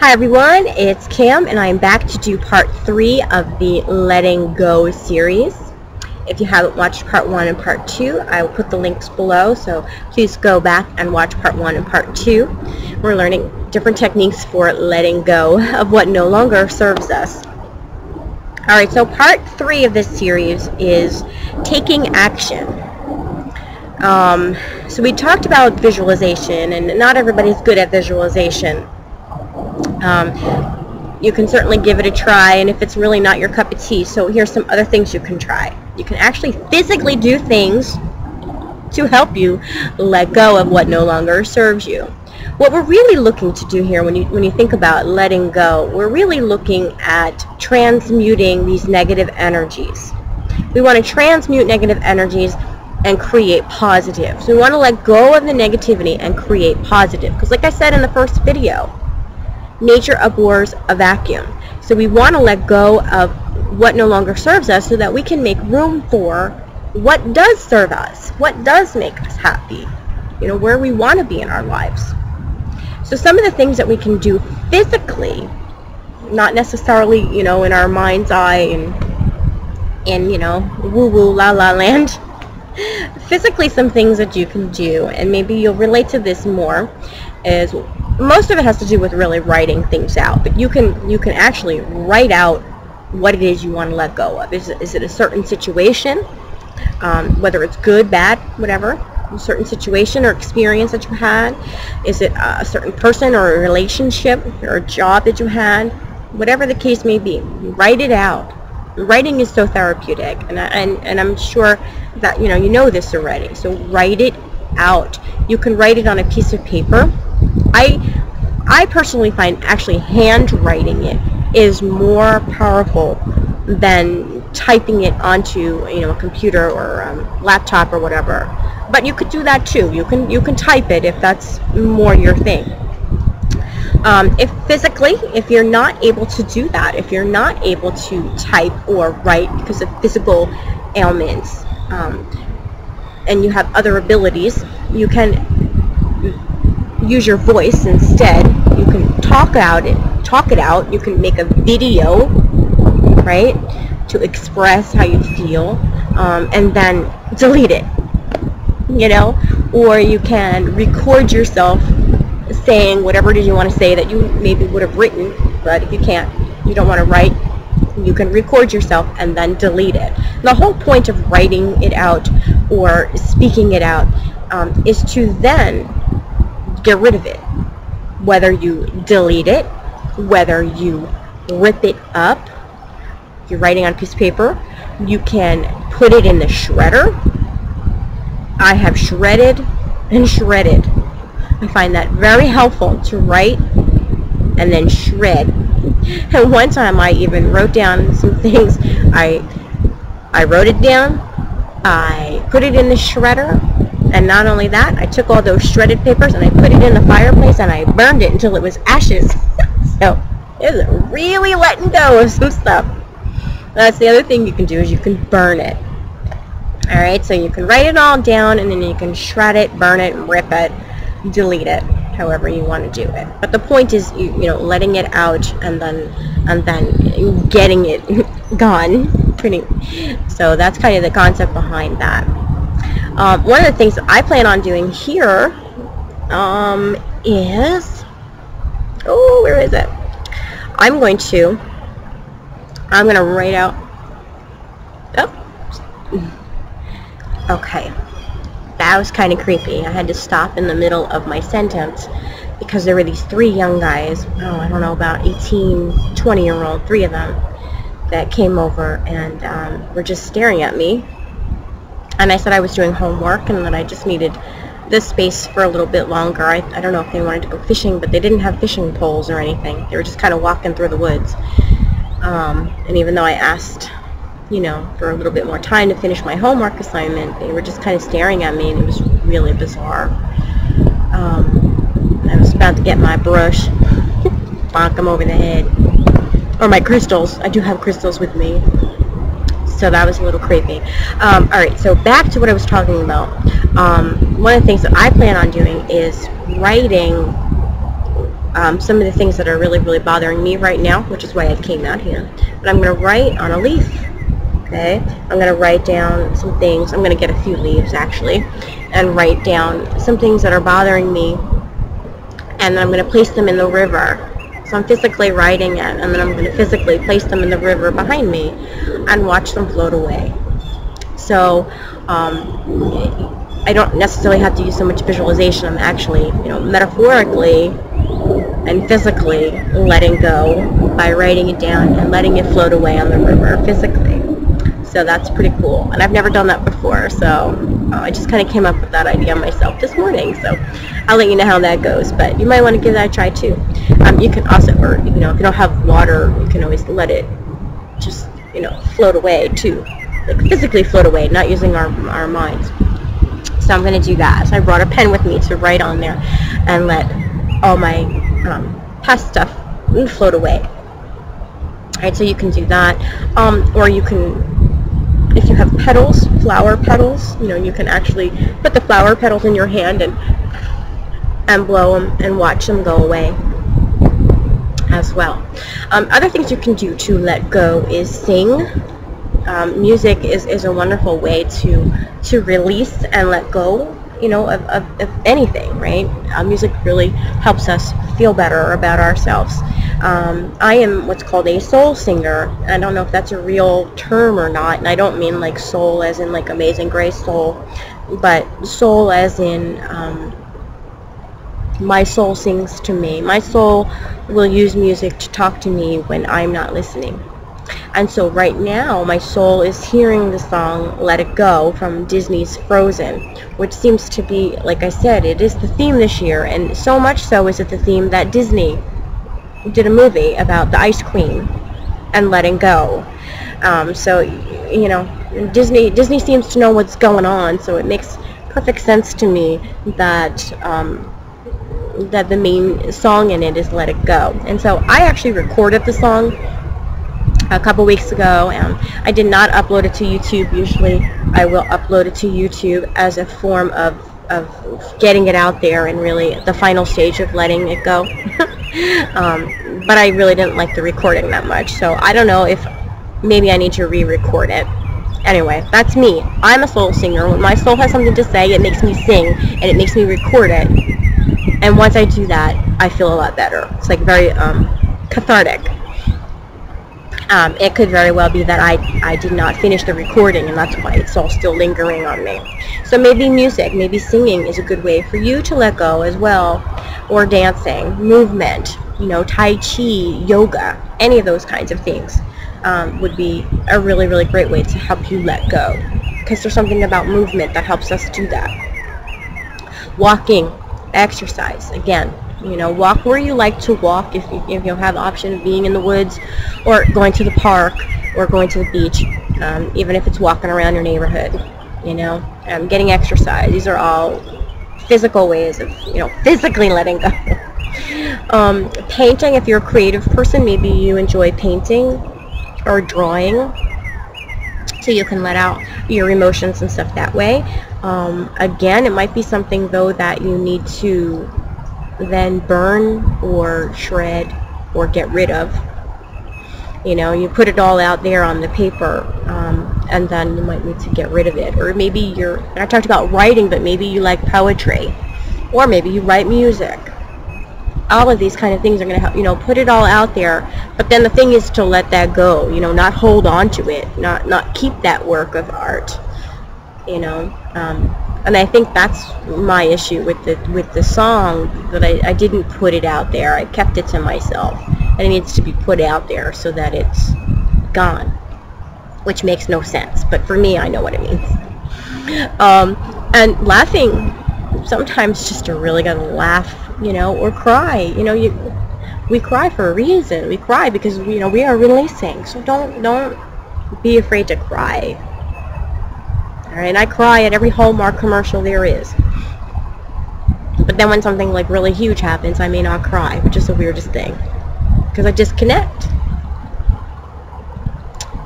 Hi everyone, it's Cam and I'm back to do part 3 of the Letting Go series. If you haven't watched part 1 and part 2, I will put the links below, so please go back and watch part 1 and part 2. We're learning different techniques for letting go of what no longer serves us. Alright, so part 3 of this series is taking action. So we talked about visualization, and not everybody's good at visualization. You can certainly give it a try, and if it's really not your cup of tea, so here's some other things you can try. You can actually physically do things to help you let go of what no longer serves you. What we're really looking to do here when you think about letting go, we're really looking at transmuting these negative energies. We want to transmute negative energies and create positive. So we want to let go of the negativity and create positive, because like I said in the first video, nature abhors a vacuum. So we want to let go of what no longer serves us so that we can make room for what does serve us, what does make us happy, where we want to be in our lives. So some of the things that we can do physically, not necessarily, in our mind's eye and woo-woo la-la land, physically some things that you can do, and maybe you'll relate to this more, is most of it has to do with really writing things out, but you can actually write out what it is you want to let go of. Is it a certain situation, whether it's good, bad, whatever, a certain situation or experience that you had? Is it a certain person or a relationship or a job that you had? Whatever the case may be, write it out. Writing is so therapeutic, and I'm sure that you know this already. So write it out. You can write it on a piece of paper. I personally find actually handwriting it is more powerful than typing it onto a computer or laptop or whatever. But you could do that too. You can type it if that's more your thing. If you're not able to do that, if you're not able to type or write because of physical ailments, and you have other abilities, you can use your voice instead. You can talk it out. You can make a video, right, to express how you feel, and then delete it, or you can record yourself saying whatever it is you want to say that you maybe would have written, but if you you don't want to write, you can record yourself and then delete it. The whole point of writing it out or speaking it out is to then get rid of it. Whether you delete it, whether you rip it up, if you're writing on a piece of paper, you can put it in the shredder. I have shredded and shredded. I find that very helpful to write and then shred. And one time I even wrote down some things. I wrote it down, I put it in the shredder, and not only that, I took all those shredded papers and I put it in the fireplace and I burned it until it was ashes. So it's really letting go of some stuff. That's the other thing you can do, is you can burn it. Alright, so you can write it all down and then you can shred it, burn it, rip it, delete it, however you want to do it. But the point is, letting it out and then getting it gone. So that's kind of the concept behind that. One of the things that I plan on doing here is, where is it? I'm going to write out. Okay. That was kind of creepy. I had to stop in the middle of my sentence because there were these 3 young guys, I don't know, about 18, 20-year-old, 3 of them, that came over and were just staring at me. And I said I was doing homework and that I just needed this space for a little bit longer. I don't know if they wanted to go fishing, but they didn't have fishing poles or anything. They were just kind of walking through the woods. And even though I asked, for a little bit more time to finish my homework assignment, they were just kind of staring at me, and it was really bizarre. I was about to get my brush, bonk them over the head, or my crystals. I do have crystals with me. So that was a little creepy. Alright, so back to what I was talking about. One of the things that I plan on doing is writing some of the things that are really, really bothering me right now, which is why I came out here. But I'm going to write on a leaf. Okay, I'm going to write down some things. I'm going to get a few leaves actually and write down some things that are bothering me, and then I'm going to place them in the river. So I'm physically writing it, and then I'm going to physically place them in the river behind me and watch them float away. So I don't necessarily have to use so much visualization. I'm actually, metaphorically and physically letting go by writing it down and letting it float away on the river physically. So that's pretty cool, and I've never done that before, so I just kind of came up with that idea myself this morning, so I'll let you know how that goes, but you might want to give that a try too. You can also, or if you don't have water, you can always let it just, float away too, like physically float away, not using our minds. So I'm going to do that. So I brought a pen with me to write on there and let all my past stuff float away. Alright, so you can do that, or you can, if you have petals, flower petals, you can actually put the flower petals in your hand and blow them and watch them go away as well. Other things you can do to let go is sing. Music is a wonderful way to release and let go, of anything, right? Music really helps us feel better about ourselves. I am what's called a soul singer. I don't know if that's a real term or not, and I don't mean like soul as in like Amazing Grace soul, but soul as in my soul sings to me. My soul will use music to talk to me when I'm not listening. And so right now my soul is hearing the song Let It Go from Disney's Frozen, which seems to be, like I said, it is the theme this year, and so much so is it the theme that Disney did a movie about the Ice Queen and letting go. So Disney seems to know what's going on, so it makes perfect sense to me that that the main song in it is Let It Go. And so I actually recorded the song a couple weeks ago, and I did not upload it to YouTube. Usually I will upload it to YouTube as a form of getting it out there and really the final stage of letting it go. But I really didn't like the recording that much, so I don't know if maybe I need to re-record it. Anyway, that's me. I'm a soul singer. When my soul has something to say, it makes me sing and it makes me record it, and once I do that I feel a lot better. It's like very cathartic. It could very well be that I did not finish the recording, and that's why it's all still lingering on me. So maybe music, maybe singing is a good way for you to let go as well, or dancing, movement, Tai Chi, yoga, any of those kinds of things would be a really, really great way to help you let go, because there's something about movement that helps us do that. Walking, exercise, again. Walk where you like to walk if you have the option of being in the woods or going to the park or going to the beach, even if it's walking around your neighborhood, getting exercise. These are all physical ways of, physically letting go. Painting, if you're a creative person, maybe you enjoy painting or drawing, so you can let out your emotions and stuff that way. Again, it might be something though that you need to then burn or shred or get rid of. You put it all out there on the paper, and then you might need to get rid of it. Or maybe I talked about writing, but maybe you like poetry, or maybe you write music. All of these kind of things are going to help, put it all out there, but then the thing is to let that go, not hold on to it, not keep that work of art, and I think that's my issue with the song, that I didn't put it out there. I kept it to myself, and it needs to be put out there so that it's gone, which makes no sense, but for me I know what it means. And laughing, sometimes just to really gotta laugh, or cry. We cry for a reason. We cry because we are releasing, so don't be afraid to cry. Alright, I cry at every Hallmark commercial there is. But then when something like really huge happens, I may not cry, which is the weirdest thing, because I disconnect.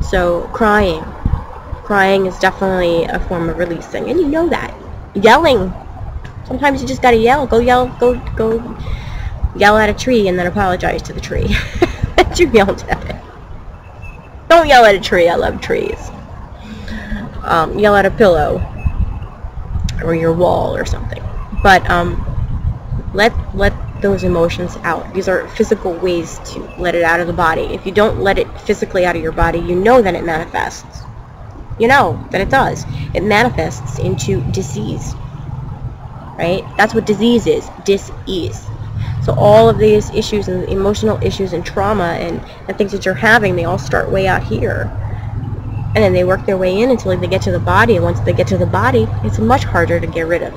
So crying is definitely a form of releasing, and you know that. Yelling, sometimes you just gotta yell. Go yell, go Yell at a tree and then apologize to the tree that you yelled at it. Don't yell at a tree. I love trees. Yell at a pillow or your wall or something. But let those emotions out. These are physical ways to let it out of the body. If you don't let it physically out of your body, you know that it manifests. You know that it does. It manifests into disease. Right? That's what disease is. Dis-ease. So all of these issues and emotional issues and trauma and things that you're having, they all start way out here. And then they work their way in until they get to the body. And once they get to the body, it's much harder to get rid of.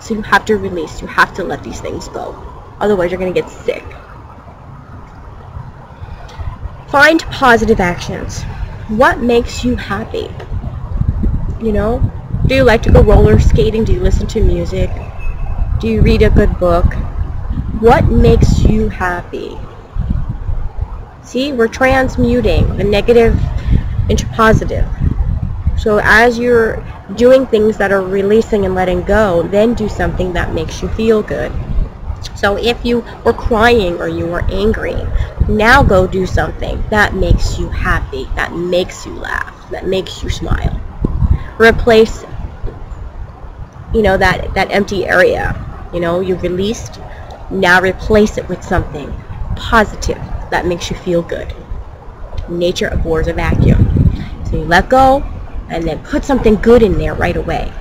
So you have to release. You have to let these things go. Otherwise, you're going to get sick. Find positive actions. What makes you happy? You know? Do you like to go roller skating? Do you listen to music? Do you read a good book? What makes you happy? See, we're transmuting the negative into positive. So as you're doing things that are releasing and letting go, then do something that makes you feel good. So if you were crying or you were angry, now go do something that makes you happy, that makes you laugh, that makes you smile. Replace, that empty area. You released. Now replace it with something positive that makes you feel good. Nature abhors a vacuum. So you let go and then put something good in there right away.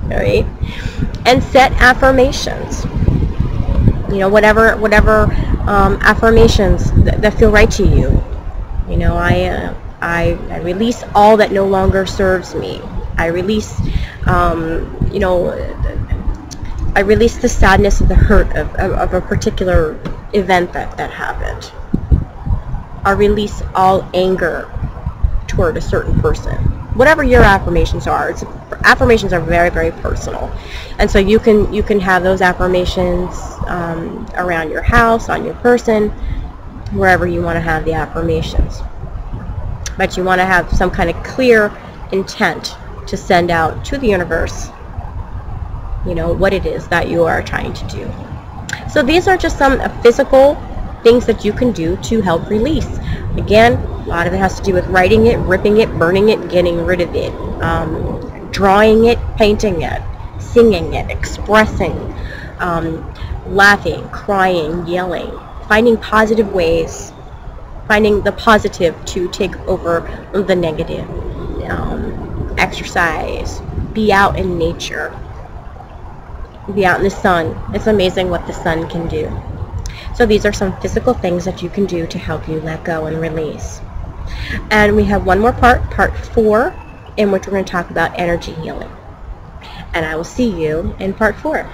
Alright? And set affirmations. Whatever affirmations that feel right to you. I release all that no longer serves me. I release, I release the sadness of the hurt of a particular event that happened. I release all anger toward a certain person. Whatever your affirmations are. Affirmations are very, very personal. And so you can have those affirmations around your house, on your person, wherever you want to have the affirmations. But you want to have some kind of clear intent to send out to the universe, what it is that you are trying to do. So these are just some physical things that you can do to help release. Again, a lot of it has to do with writing it, ripping it, burning it, getting rid of it, drawing it, painting it, singing it, expressing, laughing, crying, yelling, finding positive ways, finding the positive to take over the negative. Exercise, be out in nature, be out in the sun. It's amazing what the sun can do. So these are some physical things that you can do to help you let go and release. And we have one more part 4, in which we're going to talk about energy healing. And I will see you in part 4.